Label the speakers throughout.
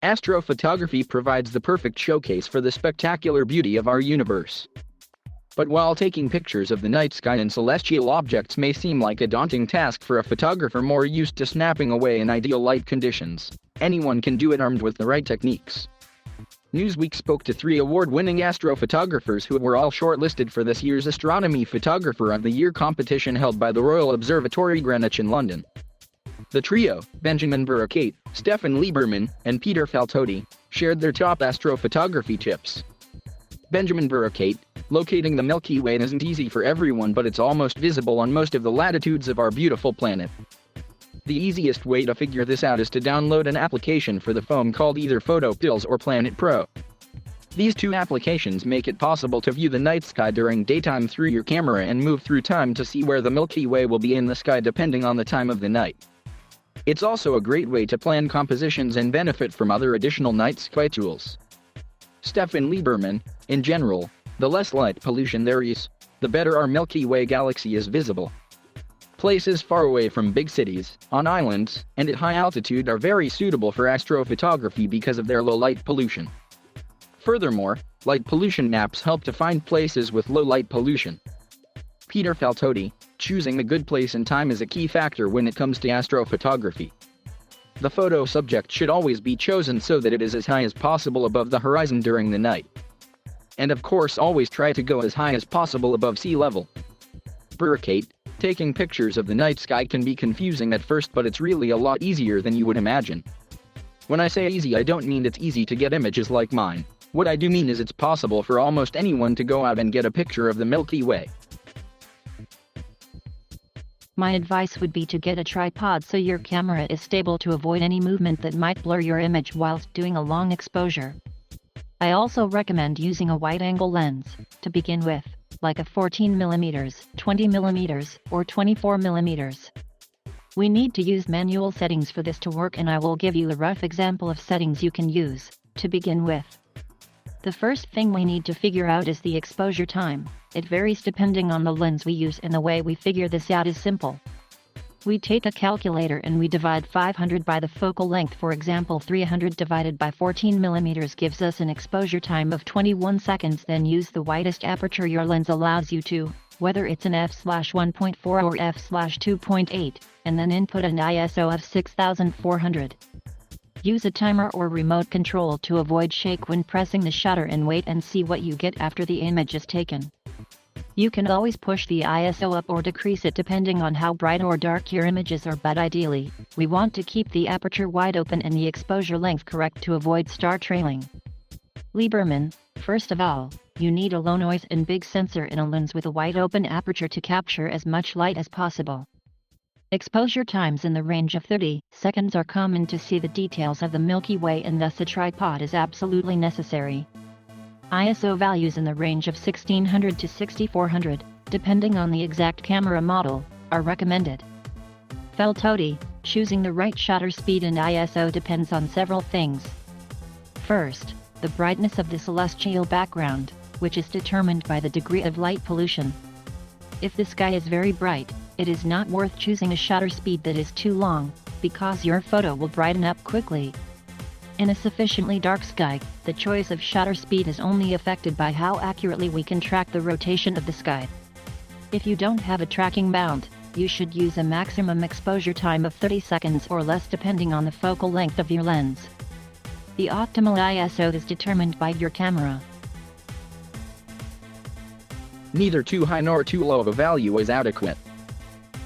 Speaker 1: Astrophotography provides the perfect showcase for the spectacular beauty of our universe. But while taking pictures of the night sky and celestial objects may seem like a daunting task for a photographer more used to snapping away in ideal light conditions, anyone can do it armed with the right techniques. Newsweek spoke to 3 award-winning astrophotographers who were all shortlisted for this year's Astronomy Photographer of the Year competition held by the Royal Observatory Greenwich in London. The trio, Benjamin Burkett, Stefan Lieberman, and Peter Faltotti, shared their top astrophotography tips. Benjamin Burkett: locating the Milky Way isn't easy for everyone, but it's almost visible on most of the latitudes of our beautiful planet. The easiest way to figure this out is to download an application for the phone called either PhotoPills or Planet Pro. These 2 applications make it possible to view the night sky during daytime through your camera and move through time to see where the Milky Way will be in the sky depending on the time of the night. It's also a great way to plan compositions and benefit from other additional night sky tools. Stefan Lieberman: in general, the less light pollution there is, the better our Milky Way galaxy is visible. Places far away from big cities, on islands, and at high altitude are very suitable for astrophotography because of their low light pollution. Furthermore, light pollution maps help to find places with low light pollution. Peter Faltotti: choosing a good place and time is a key factor when it comes to astrophotography. The photo subject should always be chosen so that it is as high as possible above the horizon during the night. And of course always try to go as high as possible above sea level. Burkett: taking pictures of the night sky can be confusing at first, but it's really a lot easier than you would imagine. When I say easy, I don't mean it's easy to get images like mine. What I do mean is it's possible for almost anyone to go out and get a picture of the Milky Way.
Speaker 2: My advice would be to get a tripod so your camera is stable to avoid any movement that might blur your image whilst doing a long exposure. I also recommend using a wide-angle lens, to begin with, like a 14mm, 20mm, or 24mm. We need to use manual settings for this to work, and I will give you a rough example of settings you can use, to begin with. The first thing we need to figure out is the exposure time. It varies depending on the lens we use, and the way we figure this out is simple. We take a calculator and we divide 500 by the focal length. For example, 300 divided by 14mm gives us an exposure time of 21 seconds. Then use the widest aperture your lens allows you to, whether it's an f/1.4 or f/2.8, and then input an ISO of 6400. Use a timer or remote control to avoid shake when pressing the shutter, and wait and see what you get after the image is taken. You can always push the ISO up or decrease it depending on how bright or dark your images are, but ideally, we want to keep the aperture wide open and the exposure length correct to avoid star trailing. Lieberman: first of all, you need a low noise and big sensor in a lens with a wide open aperture to capture as much light as possible. Exposure times in the range of 30 seconds are common to see the details of the Milky Way, and thus a tripod is absolutely necessary. ISO values in the range of 1600 to 6400, depending on the exact camera model, are recommended. Faltotti: choosing the right shutter speed and ISO depends on several things. First, the brightness of the celestial background, which is determined by the degree of light pollution. If the sky is very bright, it is not worth choosing a shutter speed that is too long, because your photo will brighten up quickly. In a sufficiently dark sky, the choice of shutter speed is only affected by how accurately we can track the rotation of the sky. If you don't have a tracking mount, you should use a maximum exposure time of 30 seconds or less depending on the focal length of your lens. The optimal ISO is determined by your camera.
Speaker 1: Neither too high nor too low of a value is adequate.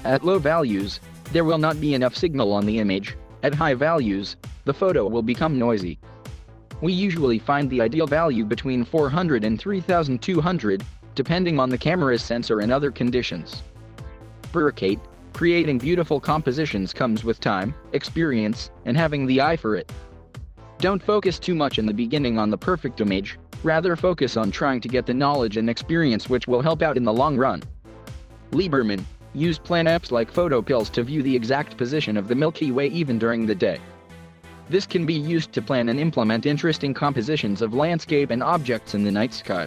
Speaker 1: At low values, there will not be enough signal on the image. At high values, the photo will become noisy. We usually find the ideal value between 400 and 3200, depending on the camera's sensor and other conditions. Burkett: creating beautiful compositions comes with time, experience, and having the eye for it. Don't focus too much in the beginning on the perfect image, rather focus on trying to get the knowledge and experience which will help out in the long run. Lieberman: use plan apps like PhotoPills to view the exact position of the Milky Way even during the day. This can be used to plan and implement interesting compositions of landscape and objects in the night sky.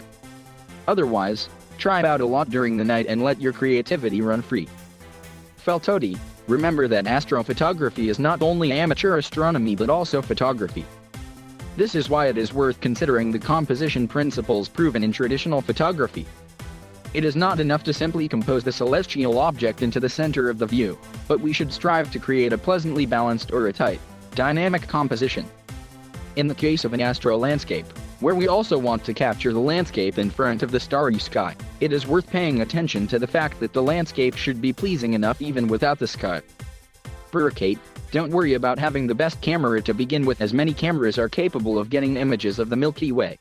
Speaker 1: Otherwise, try out a lot during the night and let your creativity run free. Faltotti: remember that astrophotography is not only amateur astronomy but also photography. This is why it is worth considering the composition principles proven in traditional photography. It is not enough to simply compose the celestial object into the center of the view, but we should strive to create a pleasantly balanced or a tight, dynamic composition. In the case of an astro landscape, where we also want to capture the landscape in front of the starry sky, it is worth paying attention to the fact that the landscape should be pleasing enough even without the sky. Burkate, don't worry about having the best camera to begin with, as many cameras are capable of getting images of the Milky Way.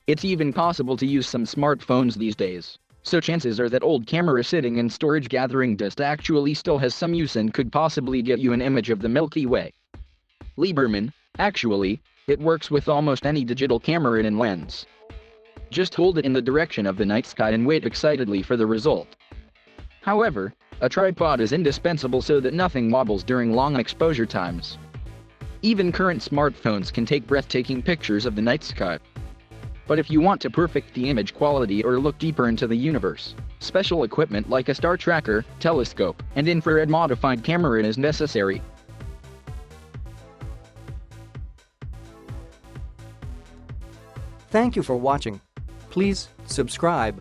Speaker 1: It's even possible to use some smartphones these days, so chances are that old camera sitting in storage gathering dust actually still has some use and could possibly get you an image of the Milky Way. Lieberman, actually, it works with almost any digital camera and lens. Just hold it in the direction of the night sky and wait excitedly for the result. However, a tripod is indispensable so that nothing wobbles during long exposure times. Even current smartphones can take breathtaking pictures of the night sky. But if you want to perfect the image quality or look deeper into the universe, special equipment like a star tracker, telescope, and infrared modified camera is necessary.
Speaker 3: Thank you for watching. Please subscribe.